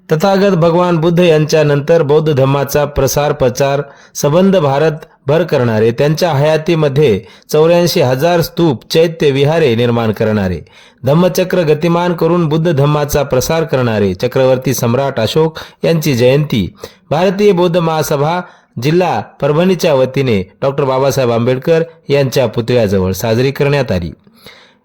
तथागत भगवान बुद्ध यांच्यानंतर बौद्ध धर्माचा प्रसार प्रचार सबंध भारत भर करणारे, त्यांच्या हयातीमध्ये 84,000 स्तूप चैत्य विहारे निर्माण करणारे, धम्मचक्र गतिमान करून बुद्ध धम्माचा प्रसार करणारे चक्रवर्ती सम्राट अशोक यांची जयंती भारतीय बौद्ध महासभा जिल्हा परभणीच्या वतीने डॉक्टर बाबासाहेब आंबेडकर यांच्या पुतळ्याजवळ साजरी करण्यात आली।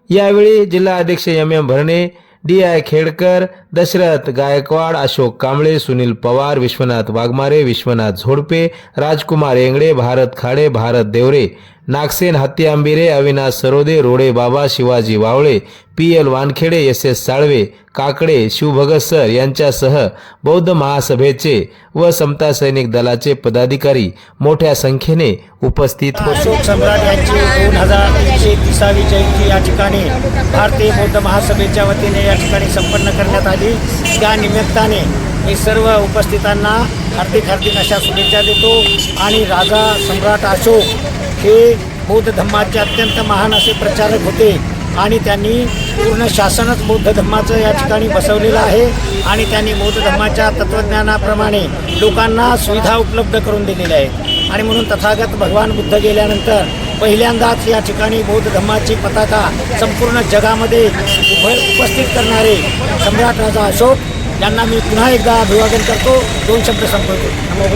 यावेळी जिल्हा अध्यक्ष M Bharane, D I. Khedkar, Dashrath Gaikwad, Ashok Kamble, Sunil Pawar, Vishwanath Waghmare, Vishwanath Zodpe, Rajkumar Yengde, Bharat Khade, Bharat Deore, Nagsen Hatti Ambire, Avinash Sarode, Rode Baba, Shivaji Wavle, P L. Wankhede, S S. Salve, Kakade, Shivbhagat sir यांच्यासह बौद्ध महासभेचे व समता सैनिक दलाचे पदाधिकारी मोठ्या संख्येने उपस्थित होते। अशोक सम्राट यांची 2330वी जयंती या ठिकाणी भारतीय बौद्ध महासभेच्या वतीने या ठिकाणी संपन्न करण्यात आली। त्या निमित्ताने मी सर्व उपस्थितांना हार्दिक अशा शुभेच्छा देतो। आणि राजा सम्राट अशोक हे बौद्ध धर्माचे अत्यंत महान असे प्रचारक होते आणि त्यांनी पूर्ण शासनच बौद्ध धर्माचं या ठिकाणी बसवलेलं आहे आणि त्यांनी बौद्ध धर्माच्या तत्त्वज्ञानाप्रमाणे लोकांना सुविधा उपलब्ध करून दिलेल्या आहेत। आणि म्हणून तथागत भगवान बुद्ध गेल्यानंतर पहिल्यांदाच या ठिकाणी बौद्ध धर्माची पताका संपूर्ण जगामध्ये उपस्थित करणारे सम्राट राजा अशोक यांना मी पुन्हा एकदा अभिवादन करतो। 2 शब्द संपवतो।